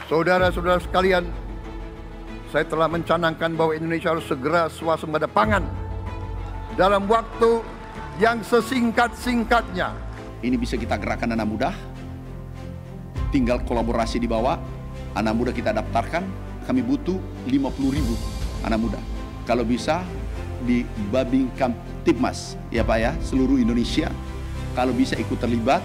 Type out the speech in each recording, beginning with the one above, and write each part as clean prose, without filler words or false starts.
Saudara-saudara sekalian, saya telah mencanangkan bahwa Indonesia harus segera swasembada pangan dalam waktu yang sesingkat-singkatnya. Ini bisa kita gerakan anak muda, tinggal kolaborasi di bawah, anak muda kita daftarkan, kami butuh 50.000 anak muda. Kalau bisa di Babinkan Tipmas, ya Pak ya, seluruh Indonesia, kalau bisa ikut terlibat,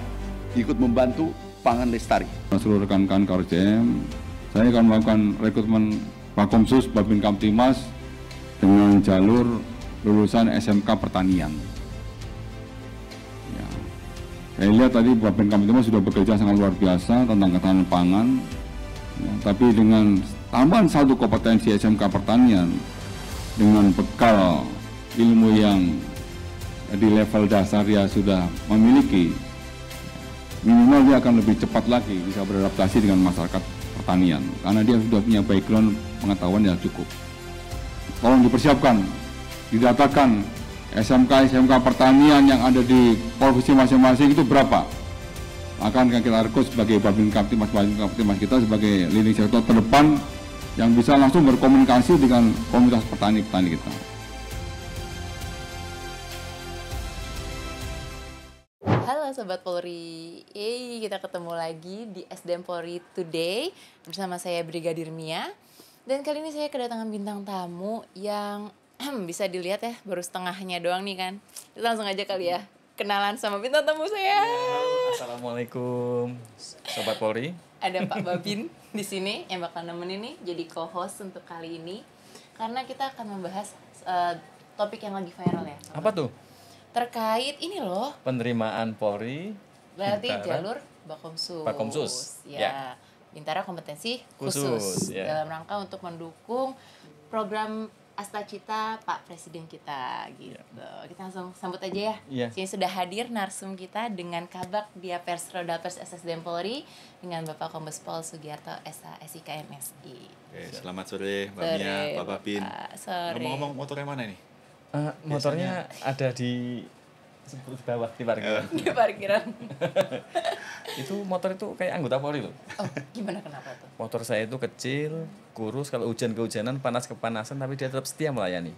ikut membantu pangan lestari. Seluruh rekan-rekan Korjem, saya akan melakukan rekrutmen Bakomsus Babinkan Tipmas dengan jalur lulusan SMK Pertanian. Ya. Saya lihat tadi Babinkan Tipmas sudah bekerja sangat luar biasa tentang ketahanan pangan. Ya, tapi dengan tambahan satu kompetensi SMK Pertanian dengan bekal ilmu yang di level dasar dia sudah memiliki, minimal dia akan lebih cepat lagi bisa beradaptasi dengan masyarakat pertanian karena dia sudah punya background pengetahuan yang cukup. Tolong dipersiapkan, didatakan SMK pertanian yang ada di provinsi masing-masing itu berapa. Akan kita rekrut sebagai Babinkan Tipmas kita sebagai leading sektor terdepan yang bisa langsung berkomunikasi dengan komunitas petani-petani kita. Halo Sobat Polri, kita ketemu lagi di SDM Polri Today bersama saya Brigadir Mia. Dan kali ini saya kedatangan bintang tamu yang bisa dilihat ya, baru setengahnya doang nih kan. Kita langsung aja kali ya, kenalan sama bintang tamu saya. Halo, assalamualaikum Sobat Polri. Ada Pak Babin di sini yang bakal nemenin nih jadi co-host untuk kali ini. Karena kita akan membahas topik yang lagi viral ya. Apa tuh? Terkait ini loh, Penerimaan Polri. berarti Bintara. jalur Bakomsus. Bakomsus, Ya. Bintara kompetensi khusus Khusus, ya. dalam rangka untuk mendukung program Astacita Pak Presiden kita gitu. Kita langsung sambut aja ya. Iya. Sini sudah hadir narsum kita dengan Kabak Diapers Roda Pers SSDM Polri dengan Bapak Kombes Pol Sugiarto SH SIK MSI. Oke, selamat sore Mbak Sore, Mia, Pak Babin. Bapak. Sore. Ngomong-ngomong motornya mana nih? Motornya ada di bawah di parkiran. Di parkiran. Itu motor itu kayak anggota Polri loh. Oh, gimana kenapa tuh? Motor saya itu kecil, kurus, kalau hujan kehujanan, panas kepanasan, tapi dia tetap setia melayani.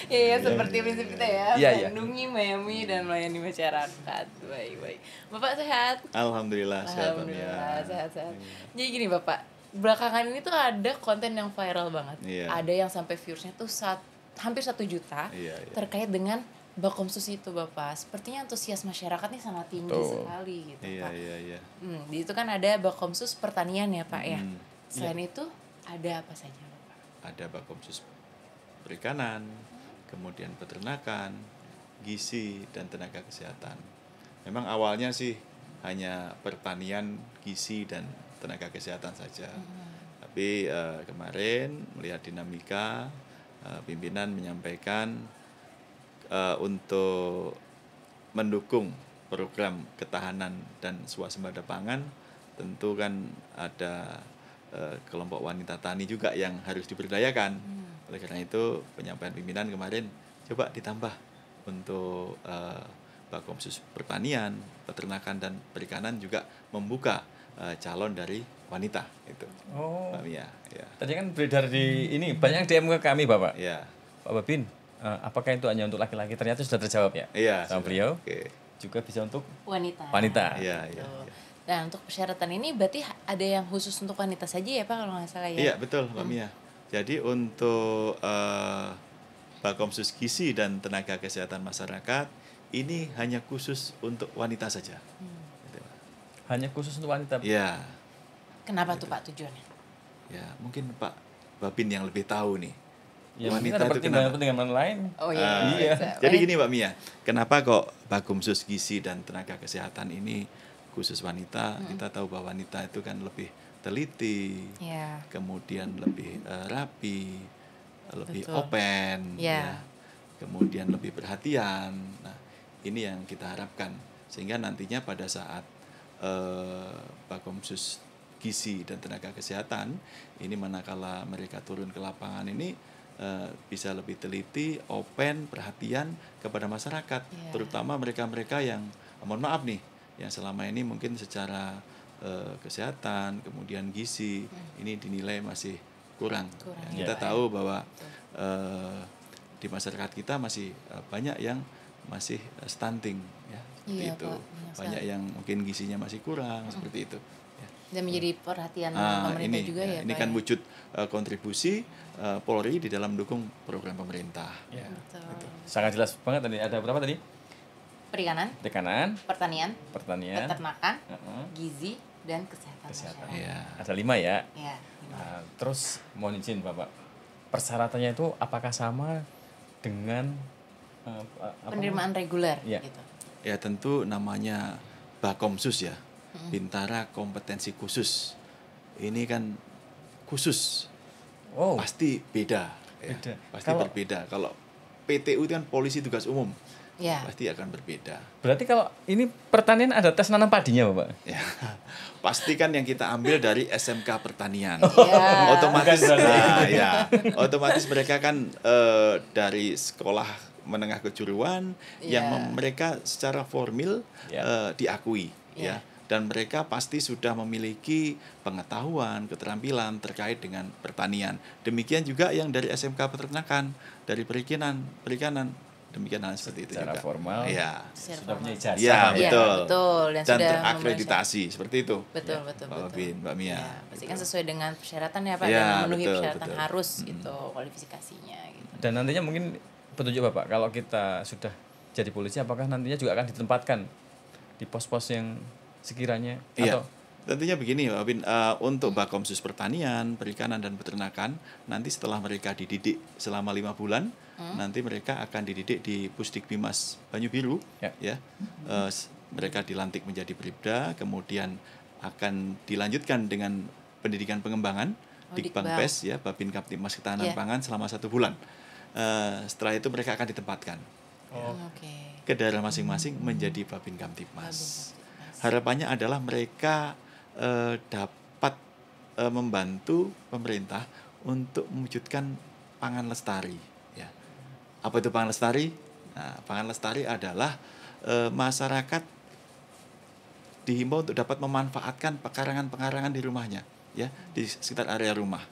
Iya, seperti prinsip kita ya, Iya, iya. melindungi, melayani, dan melayani masyarakat. Baik. Bapak sehat? Alhamdulillah sehat Mbak Mia. Alhamdulillah, sehat-sehat. Jadi gini Bapak, belakangan ini tuh ada konten yang viral banget. Iya. Ada yang sampai viewersnya tuh hampir 1 juta Iya. terkait dengan Bakomsus itu Bapak. Sepertinya antusias masyarakat nih sangat tinggi Betul. sekali gitu Iya, Pak. iya. Di itu kan ada Bakomsus Pertanian ya Pak ya. Hmm. Selain itu ada apa saja Bapak? Ada Bakomsus Perikanan, kemudian peternakan, gizi, dan tenaga kesehatan. Memang awalnya sih hanya pertanian, gizi, dan tenaga kesehatan saja. Tapi kemarin melihat dinamika, pimpinan menyampaikan untuk mendukung program ketahanan dan swasembada pangan, tentu kan ada kelompok wanita tani juga yang harus diberdayakan. Oleh karena itu penyampaian pimpinan kemarin coba ditambah untuk Bakomsus Pertanian, Peternakan, dan Perikanan juga membuka calon dari wanita itu. Oh. Mbak Mia, ya. Tadi kan beredar di ini, banyak yang DM ke kami Bapak. Ya. Pak Babin, apakah itu hanya untuk laki-laki? Ternyata sudah terjawab ya? Iya. Sama sudah. beliau. Oke. Juga bisa untuk Wanita. wanita. Iya. Dan untuk persyaratan ini berarti ada yang khusus untuk wanita saja ya Pak kalau nggak salah ya? Iya, betul Mbak Mia. Jadi untuk Bakomsus Gizi dan Tenaga Kesehatan Masyarakat ini hanya khusus untuk wanita saja. Gitu. Hanya khusus untuk wanita. Ya, Kenapa tuh Pak tujuannya? ya mungkin Pak Babin yang lebih tahu nih. Ya, Wanita mungkin ada itu kenapa? pertimbangan lain. Oh iya. Iya. Jadi gini Mbak Mia, kenapa kok Bakomsus Gizi dan Tenaga Kesehatan ini khusus wanita? Kita tahu bahwa wanita itu kan lebih teliti, Ya. kemudian lebih rapi, lebih Betul. open, Ya. kemudian lebih perhatian. Nah, ini yang kita harapkan sehingga nantinya pada saat Bakomsus Gizi dan Tenaga Kesehatan ini manakala mereka turun ke lapangan ini bisa lebih teliti, open, perhatian kepada masyarakat, Ya. terutama mereka-mereka yang mohon maaf nih, yang selama ini mungkin secara kesehatan, kemudian gizi, ini dinilai masih kurang. Kurang, Ya, kita ya. tahu bahwa di masyarakat kita masih banyak yang masih stunting, ya, seperti Iya, itu. Pak, banyak Banyak sekali. yang mungkin gizinya masih kurang, seperti itu. Ya. Dan menjadi perhatian Ah, pemerintah ini juga ya, ini Pak, kan ya? wujud kontribusi Polri di dalam mendukung program pemerintah. Ya. Betul. Sangat jelas banget tadi. Ada berapa tadi? Perikanan, Perikanan, pertanian, pertanian, peternakan, heeh, gizi, dan kesehatan. kesehatan. masyarakat. Ya. Ada 5 ya. Ya. Nah, terus mohon izin Bapak, persyaratannya itu apakah sama dengan Penerimaan reguler Iya. gitu. Ya tentu namanya Bakomsus ya, Bintara Kompetensi Khusus. Ini kan khusus, Oh, pasti beda. Ya, Beda. pasti Kalau- berbeda. Kalau PTU itu kan Polisi Tugas Umum, Ya. pasti akan berbeda. berarti kalau ini pertanian ada tes nanam padinya Bapak? Ya, pasti kan yang kita ambil dari SMK Pertanian. Ya. Otomatis, Bukan berarti. nah, ya, otomatis mereka kan dari sekolah menengah kejuruan yang Ya. mereka secara formil Ya. diakui, Ya. ya. Dan mereka pasti sudah memiliki pengetahuan, keterampilan terkait dengan pertanian. Demikian juga yang dari SMK Peternakan, dari perikanan, demikian hal seperti itu Secara juga. formal. Ya. Secara Sudah punya formal. ijazah. Ya, Pak, Iya, betul. betul. Dan, Dan sudah terakreditasi seperti itu. Betul, Ya, betul, Pak betul. Babin, Mbak Mia. Ya, pasti kan sesuai dengan persyaratan ya Pak, Ya, dan memenuhi betul, persyaratan betul. harus gitu, kualifikasinya gitu. Dan nantinya mungkin petunjuk Bapak, kalau kita sudah jadi polisi, apakah nantinya juga akan ditempatkan di pos-pos yang sekiranya Iya. atau Tentunya begini, Pak Bin, untuk Bakomsus Pertanian, Perikanan dan Peternakan, nanti setelah mereka dididik selama 5 bulan, nanti mereka akan dididik di Pusdik Bimas Banyu Biru, Ya. mereka dilantik menjadi Bribda, kemudian akan dilanjutkan dengan pendidikan pengembangan di Dikbang. Bangpes, ya, Babin Kaptibmas Ketahanan Iya. Pangan selama 1 bulan. Setelah itu mereka akan ditempatkan Oke. ke daerah masing-masing menjadi Babin Kamtibmas. Babin Kamtibmas. Harapannya adalah mereka dapat membantu pemerintah untuk mewujudkan pangan lestari. Ya. Apa itu pangan lestari? Nah, pangan lestari adalah masyarakat dihimbau untuk dapat memanfaatkan pekarangan-pekarangan di rumahnya, ya, di sekitar area rumah.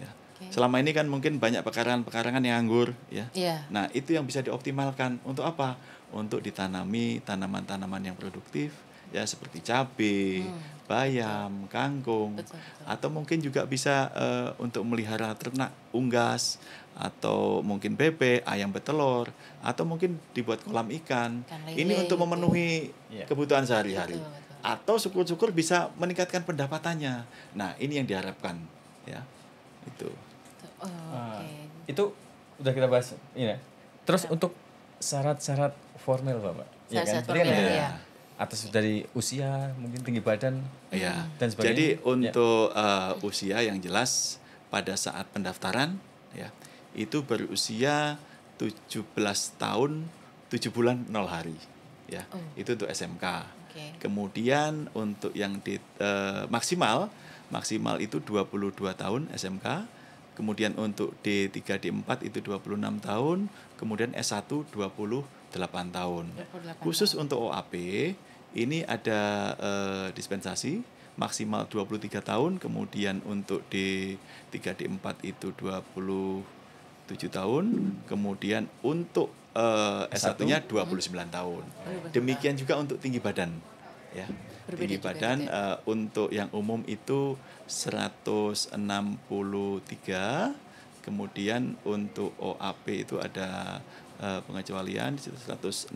Ya. Oke. Selama ini kan mungkin banyak pekarangan-pekarangan yang anggur, ya. Iya. Nah, itu yang bisa dioptimalkan. Untuk apa? Untuk ditanami tanaman-tanaman yang produktif, ya, seperti cabai, bayam, kangkung, Betul, betul. atau mungkin juga bisa untuk melihara ternak unggas, atau mungkin bebek, ayam betelur, atau mungkin dibuat kolam ikan. Ikan lele Ini untuk gitu. memenuhi Iya. kebutuhan sehari-hari. Betul, betul. Atau syukur-syukur bisa meningkatkan pendapatannya. Nah, ini yang diharapkan, ya. Itu. Oh, Ah, oke. itu udah kita bahas ini ya. Terus untuk syarat-syarat formal Bapak, ya kan? Syarat-syarat Tadi kan formal, ada iya. atas dari usia, mungkin tinggi badan Ya. dan sebagainya. Jadi Ya. untuk usia yang jelas pada saat pendaftaran, ya, itu berusia 17 tahun 7 bulan 0 hari, ya. Oh. Itu untuk SMK. Oke. Kemudian untuk yang maksimal itu 22 tahun SMK. Kemudian untuk D3 D4 itu 26 tahun, kemudian S1 28 tahun. 28 Khusus untuk OAP ini ada dispensasi maksimal 23 tahun, kemudian untuk D3 D4 itu 27 tahun, kemudian untuk S1-nya 29 tahun. Demikian juga untuk tinggi badan, ya. Berbeda Tinggi juga badan gitu ya? untuk yang umum itu 163, kemudian untuk OAP itu ada pengecualian di situ 160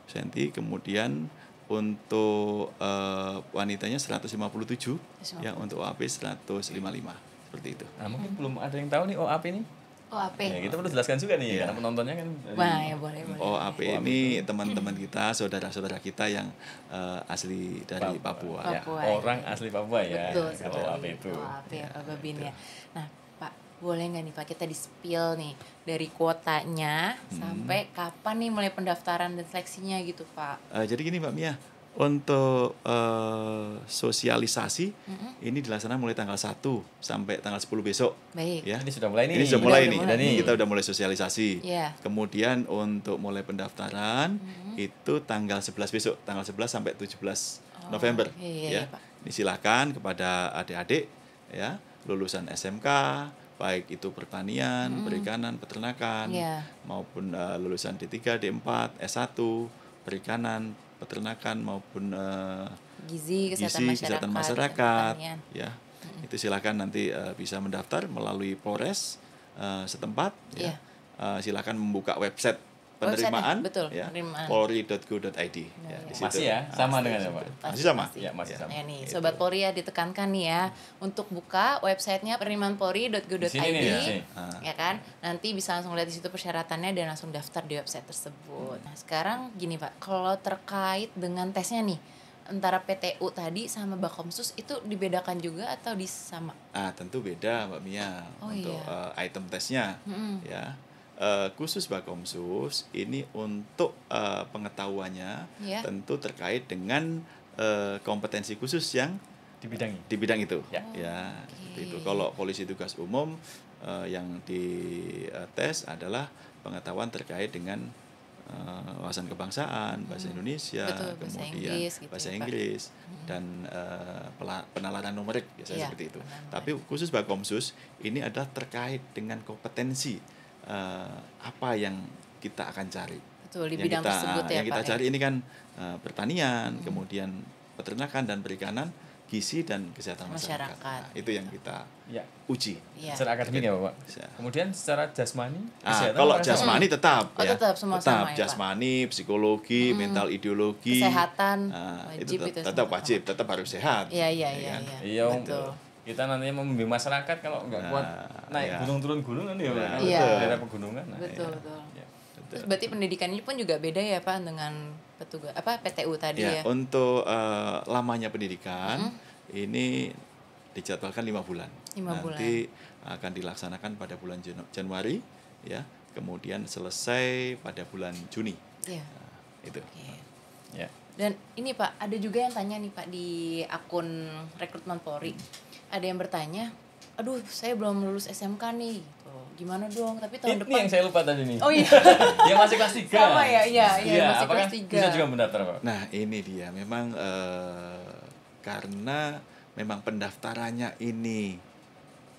cm, kemudian untuk wanitanya 157, ya, untuk OAP 155, seperti itu. Nah, mungkin belum ada yang tahu nih OAP ini. OAP. Ya, kita perlu jelaskan juga nih, Iya. karena penontonnya kan dari- Wah, ya boleh, boleh. OAP ini teman-teman kita, saudara-saudara kita yang asli dari Papua. Ya, Papua, orang ya. asli Papua ya. Betul Kalau sekali. OAP itu. OAP ya Pak Babin ya. Nah Pak, boleh nggak nih Pak kita di-spill nih dari kuotanya sampai kapan nih mulai pendaftaran dan seleksinya gitu Pak? Jadi gini Mbak Mia, untuk sosialisasi ini dilaksanakan mulai tanggal 1 sampai tanggal 10 besok. Baik. Ya. Ini sudah mulai nih. Ini sudah mulai Udah nih. mulai. Ini kita udah mulai sosialisasi. Iya. Kemudian untuk mulai pendaftaran itu tanggal 11 besok, tanggal 11 sampai 17 November iya, ya. Pak. Ini silakan kepada adik-adik ya lulusan SMK baik itu pertanian, perikanan, peternakan Iya. maupun lulusan D3, D4, S1, perikanan, peternakan maupun Gizi, kesehatan masyarakat pertanian. ya. Itu silakan nanti bisa mendaftar melalui Polres setempat Iya. ya. Silakan membuka website penerimaan Website-nya, betul, ya, penerimaan. polri.go.id ya, iya. di situ. Masih ya, sama dengan ya Pak. Masih sama? Ya, masih sama. Nah nih, Gitu. Sobat Polri ya ditekankan nih ya untuk buka websitenya Di penerimaanpolri.go.id sini nih, ya. ya kan. Nanti bisa langsung lihat di situ persyaratannya dan langsung daftar di website tersebut. Nah sekarang gini Pak, kalau terkait dengan tesnya nih antara PTU tadi sama Bakomsus itu dibedakan juga atau sama? Tentu beda Mbak Mia Oh, untuk iya. item tesnya ya. Khusus Bakomsus ini untuk pengetahuannya Iya. tentu terkait dengan kompetensi khusus yang Di bidang ini. di bidang itu Ya. seperti itu. Kalau polisi tugas umum yang dites adalah pengetahuan terkait dengan wawasan kebangsaan, bahasa Indonesia, Betul, bahasa kemudian Inggris gitu bahasa ya, Pak. Inggris dan penalaran numerik biasanya Iya, seperti itu. penalaran Tapi khusus Bakomsus ini adalah terkait dengan kompetensi apa yang kita akan cari. Betul, di Yang bidang tersebut ya yang kita Pak. cari ini kan pertanian, kemudian peternakan dan perikanan, gizi dan kesehatan masyarakat. Masyarakat. Nah, itu yang kita Ya. uji. Iya. Secara akademik ya Pak. Bisa. Kemudian secara jasmani, Kalau apa? jasmani tetap Oh, ya. tetap semua sama ya, Pak? jasmani, psikologi, mental ideologi. Kesehatan, itu wajib itu tetap semua. wajib, tetap harus sehat. Iya, ya iya. kan? Iya, Betul. kita nantinya membimbing masyarakat kalau nggak kuat naik iya. gunung turun gunung nanti ya Pak. Nah, Iya. Daerah pegunungan. Nah, Betul, iya. betul. Ya. Terus berarti pendidikan ini pun juga beda ya Pak dengan petugas PTU tadi ya? Untuk lamanya pendidikan ini dijadwalkan 5 bulan. 5 bulan. Nanti akan dilaksanakan pada bulan Januari ya, kemudian selesai pada bulan Juni. Iya. Itu. Oke. Ya. Dan ini Pak, ada juga yang tanya nih Pak di akun rekrutmen Polri. Ada yang bertanya, aduh saya belum lulus SMK nih, gitu. Gimana dong? Tapi tahun Ini depan. yang saya lupa tadi nih. Oh iya. Yang masih kelas 3. Sama ya, iya, masih apakah kelas 3. bisa juga mendaftar Pak? Nah, ini dia memang karena memang pendaftarannya ini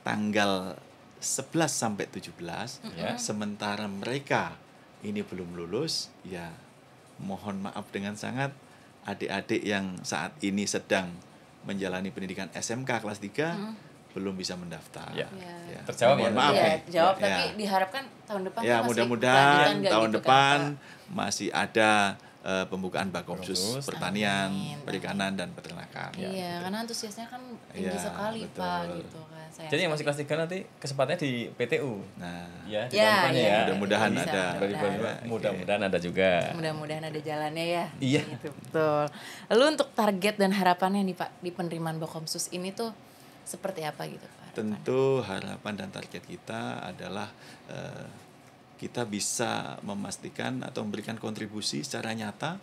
tanggal 11 sampai 17, Ya. sementara mereka ini belum lulus, ya mohon maaf dengan sangat adik-adik yang saat ini sedang menjalani pendidikan SMK kelas 3 belum bisa mendaftar. Ya. Ya. Terjawab ya? Mohon maaf Iya, nih. jawab, Ya. tapi diharapkan tahun depan Ya, masih mudah-mudahan lanjutan nggak tahun gitu depan kan, Pak? masih ada pembukaan Bakomsus Bakomsus. pertanian, Amin. perikanan dan peternakan. Iya, karena antusiasnya kan tinggi Iya, sekali betul. Pak gitu kan. Sayang Jadi yang masih sekali. kelas 3 nanti kesempatannya di PTU. Nah, Ya, di Ya, tahun depannya iya. ya. Mudah-mudahan Bisa, ada. mudah-mudahan. Mudah-mudahan ada juga. Mudah-mudahan ada jalannya ya. Iya. Gitu, betul. Lalu untuk target dan harapannya nih Pak di penerimaan Bakomsus ini tuh seperti apa gitu Pak? tentu harapan dan target kita adalah kita bisa memastikan atau memberikan kontribusi secara nyata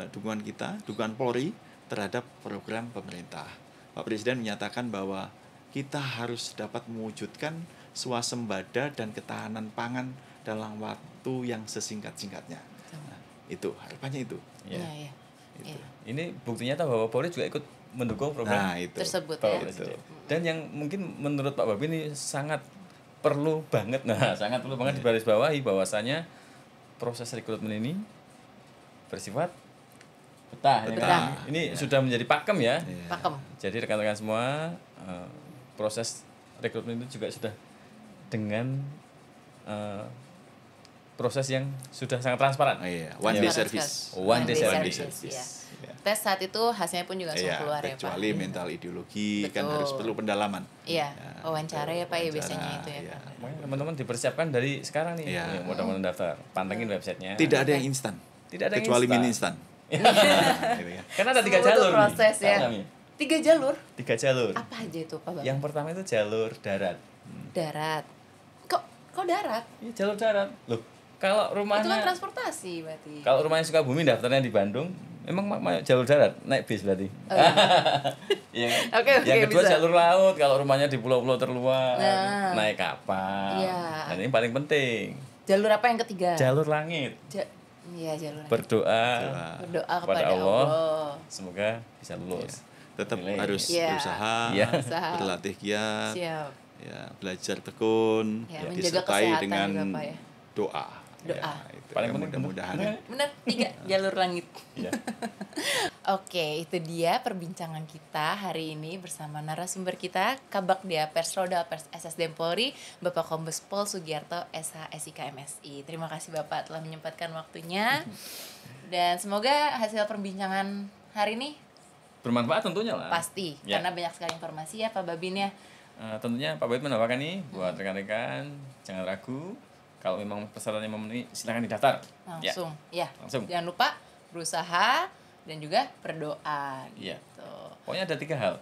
dukungan kita, dukungan Polri terhadap program pemerintah. Pak Presiden menyatakan bahwa kita harus dapat mewujudkan swasembada dan ketahanan pangan dalam waktu yang sesingkat-singkatnya. Nah, itu harapannya itu. Ya. Iya, iya. Itu. Iya. Ini bukti nyata bahwa Polri juga ikut mendukung program Nah, itu. Tersebut Bapak ya. Presiden. Dan yang mungkin menurut Pak Babi ini sangat perlu banget, sangat perlu banget digarisbawahi bahwasanya proses rekrutmen ini bersifat betah. ya kan? Betah. Ini sudah menjadi pakem ya. Pakem. Jadi rekan-rekan semua proses rekrutmen itu juga sudah dengan proses yang sudah sangat transparan. Oh, iya. One day Transparan service. sekali. One day service, service. ya. Ya. Tes saat itu hasilnya pun juga langsung Iya, keluar ya Pak. kecuali mental ideologi kan Betul. harus perlu pendalaman. Iya, Ya, wawancara ya Pak ya wawancara, biasanya itu ya iya. Pak. Makanya teman-teman dipersiapkan dari sekarang nih. Iya. Ya, mudah-mudahan daftar. Pantengin websitenya. Tidak ada yang instan. Tidak ada yang kecuali instan. mie instan. Gitu ya. Karena ada 3 Semua jalur. tuh proses nih. ya. Tahu nggak, Mi? 3 jalur? 3 jalur. Apa aja itu Pak Bapak? Yang pertama itu jalur darat. Darat. Kok darat? Iya, jalur darat. Loh, kalau Itu kan rumahnya transportasi berarti. kalau rumahnya Sukabumi daftarnya di Bandung, memang jalur darat, naik bis berarti. Iya. Oke, Yang kedua bisa. jalur laut, kalau rumahnya di pulau-pulau terluar, Nah. naik kapal. Iya. Dan ini paling penting, Jalur apa yang ketiga? jalur langit. Iya, jalur langit. berdoa Berdoa kepada kepada Allah. Allah. Semoga bisa lulus. Tetap Nilai. harus Iya. berusaha, Iya. Usaha. berlatih giat, Siap. ya belajar tekun, Ya, menjaga disertai kesehatan dengan juga, Pak, ya. doa. Doa. Ya, itu Paling ya, penting mudah-mudahan. Benar, 3 jalur langit. Iya. Oke, itu dia perbincangan kita hari ini bersama narasumber kita, Kabak Dia Pers Roda Pers SSDM Polri, Bapak Kombes Pol Sugiarto, SH SIK MSI. Terima kasih Bapak telah menyempatkan waktunya. Dan semoga hasil perbincangan hari ini Bermanfaat tentunya lah. pasti, Ya. karena banyak sekali informasi ya Pak Babin ya. Tentunya Pak Babin menambahkan nih buat rekan-rekan jangan ragu, kalau memang persyaratannya memenuhi silakan didaftar. Langsung, ya. Langsung. Jangan lupa berusaha dan juga berdoa Iya. gitu. Pokoknya ada 3 hal.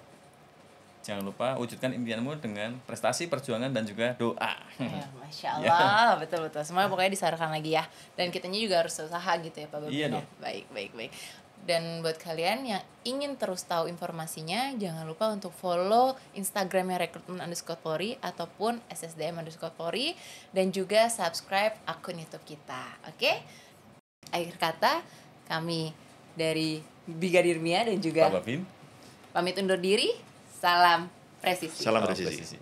Jangan lupa wujudkan impianmu dengan prestasi, perjuangan dan juga doa. Ya, Masya Allah, betul-betul. Semuanya pokoknya disarankan lagi ya. Dan kitanya juga harus usaha gitu ya Pak Babin. Iya ya. dong. Baik. Dan buat kalian yang ingin terus tahu informasinya, jangan lupa untuk follow Instagramnya rekrutmen_polri ataupun ssdm_polri dan juga subscribe akun YouTube kita. Oke? Akhir kata, kami dari Brigadir Mia dan juga Pak Babin. pamit undur diri. Salam presisi. Salam Salam presisi. presisi.